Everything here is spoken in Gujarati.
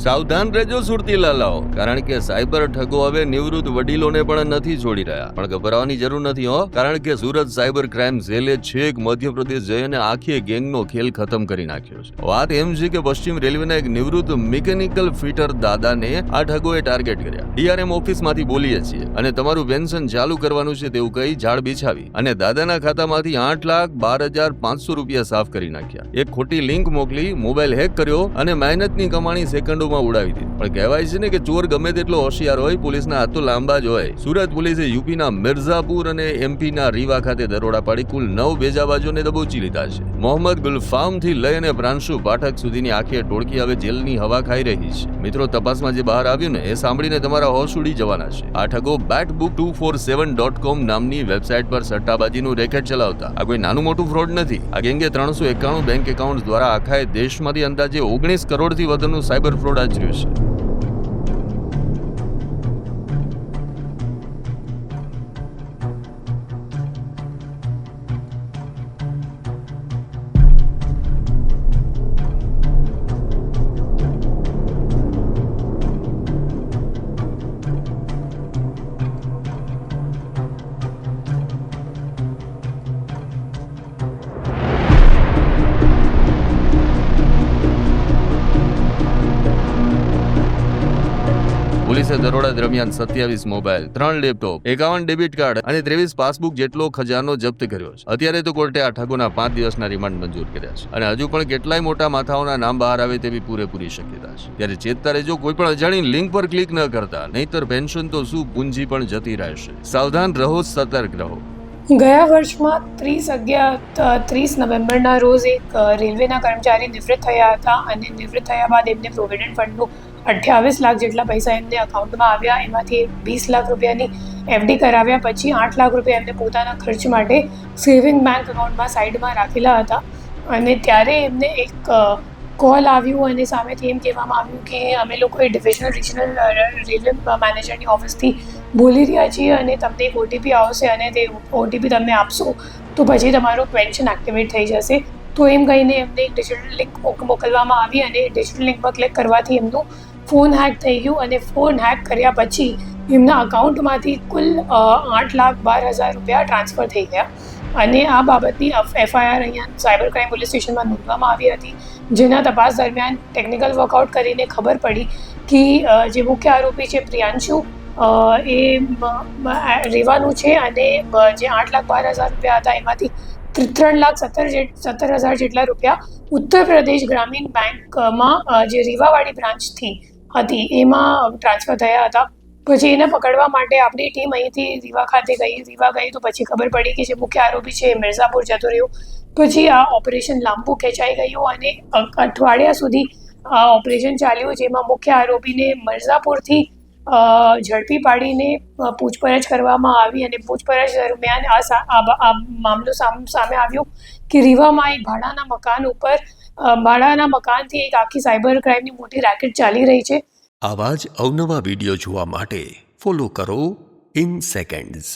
સાવધાન રહેજો સુરતી લાલાઓ, કારણ કે સાયબર ઠગો હવે નિવૃત્ત વડીલોને પણ નથી છોડી રહ્યા. પણ ગભરાવાની જરૂર નથી હો, કારણ કે સુરત સાયબર ક્રાઇમ સેલે છેક મધ્યપ્રદેશ જઈને આખી ગેંગનો ખેલ ખતમ કરી નાખ્યો છે. વાત એમ છે કે પશ્ચિમ રેલવેના એક નિવૃત્ત મિકેનિકલ ફિટર દાદાને આ ઠગોએ ટાર્ગેટ કર્યા. ડીઆરએમ ઓફિસમાંથી બોલીએ છીએ અને તમારું પેન્શન ચાલુ કરવાનું છે તેવું કહી ઝાડ બિછાવી અને દાદાના ખાતામાંથી 8,12,500 રૂપિયા સાફ કરી નાખ્યા. એક ખોટી લિંક મોકલી, મોબાઈલ હેક કર્યો અને મહેનતની કમાણી સેકન્ડોમાં ઉડાવી દીધી. પણ કહેવાય છે ને કે ચોર ગમે તેટલો હોશિયાર હોય, પોલીસના હાથ તો લાંબા જ હોય. સુરત પોલીસે યુપીના મિર્ઝાપુર અને એમપીના રીવા ખાતે દરોડા પાડી કુલ 9 બેજાબાજોને દબોચી લીધા છે. મોહમ્મદ ગુલફામથી લઈ અને પ્રાંશુ પાઠક સુધીની આખી ટોળકી હવે જેલની હવા ખાઈ રહી છે. મિત્રો, તપાસમાં જે બહાર આવ્યું ને એ સાંભળીને તમારા હોશ ઉડી જવાના છે. આ ઠગો betbook247.com નામની વેબસાઇટ પર સટ્ટાબાજીનું રેકેટ ચલાવતા. આ કોઈ નાનું મોટું ફ્રોડ નથી. આ ગેંગે 391 બેંક એકાઉન્ટ દ્વારા આખા દેશમાંથી અંદાજે 19 કરોડથી વધુનું સાયબર ફ્રોડ આચર્યું છે. પોલીસે દરોડા દરમિયાન 27 મોબાઈલ, 3 લેપટોપ, 51 ડેબિટ કાર્ડ અને 23 પાસબુક જેટલો ખજાનો જપ્ત કર્યો છે. અત્યારે તો કોર્ટે આ ઠગોના 5 દિવસના રિમાન્ડ મંજૂર કર્યા છે અને હજુ પણ કેટલાય મોટા માથાઓના નામ બહાર આવે તેવી પૂરેપૂરી શક્યતા છે. ત્યારે ચેતતા રહેજો, કોઈ પણ અજાણી લિંક પર ક્લિક ન કરતા, નહીતર પેન્શન તો શું, પૂંજી પણ જતી રહેશે. સાવધાન રહો, સતર્ક રહો. ગયા વર્ષમાં 30 નવેમ્બરના રોજ એક રેલવેના કર્મચારી નિવૃત્ત થયા હતા અને નિવૃત્ત થયા બાદ એમને પ્રોવિડન્ટ ફંડનું 28 લાખ જેટલા પૈસા એમને અકાઉન્ટમાં આવ્યા. એમાંથી 20 લાખ રૂપિયાની એફડી કરાવ્યા. પછી 8 લાખ રૂપિયા એમને પોતાના ખર્ચ માટે સેવિંગ બેંક એકાઉન્ટમાં સાઈડમાં રાખેલા હતા. અને ત્યારે એમને એક કોલ આવ્યું અને સામેથી એમ કહેવામાં આવ્યું કે અમે લોકો રિજનલ રેલવે મેનેજરની ઓફિસથી બોલી રહ્યા છીએ અને તમને એક ઓટીપી આવશે અને તે ઓટીપી તમને આપશો તો પછી તમારું પેન્શન એક્ટિવેટ થઈ જશે. તો એમ કહીને એમને એક ડિજિટલ લિંક મોકલવામાં આવી અને ડિજિટલ લિંક પર ક્લિક કરવાથી એમનું ફોન હેક થઈ ગયું અને ફોન હેક કર્યા પછી એમના અકાઉન્ટમાંથી કુલ 8,12,000 રૂપિયા ટ્રાન્સફર થઈ ગયા. અને આ બાબતની એફઆઈઆર અહીંયા સાયબર ક્રાઇમ પોલીસ સ્ટેશનમાં નોંધવામાં આવી હતી. જેના તપાસ દરમિયાન ટેકનિકલ વર્કઆઉટ કરીને ખબર પડી કે જે મુખ્ય આરોપી છે પ્રિયાંશુ એ રેવાનું છે અને જે 8,12,000 રૂપિયા હતા એમાંથી 3,17,000 જેટલા રૂપિયા ઉત્તર પ્રદેશ ગ્રામીણ બેંકમાં જે રીવાવાળી બ્રાન્ચથી હતી એમાં ટ્રાન્સફર થયા હતા. પછી એને પકડવા માટે આપણી ટીમ અહીંથી રીવા ખાતે ગઈ. રીવા ગઈ તો પછી ખબર પડી કે જે મુખ્ય આરોપી છે એ મિર્ઝાપુર જતો રહ્યો. પછી આ ઓપરેશન લાંબુ ખેંચાઈ ગયું અને અઠવાડિયા સુધી આ ઓપરેશન ચાલ્યું, જેમાં મુખ્ય આરોપીને મિર્ઝાપુરથી ઝડપી પાડીને પૂછપરછ કરવામાં આવી અને પૂછપરછ દરમિયાન આ મામલો સામે આવ્યો કે રીવામાં એક ભાડાના મકાનથી એક આખી સાયબર ક્રાઇમની મોટી રેકેટ ચાલી રહી છે. આવા જ અવનવા વિડીયો જોવા માટે ફોલો કરો ઇન સેકન્ડ્સ.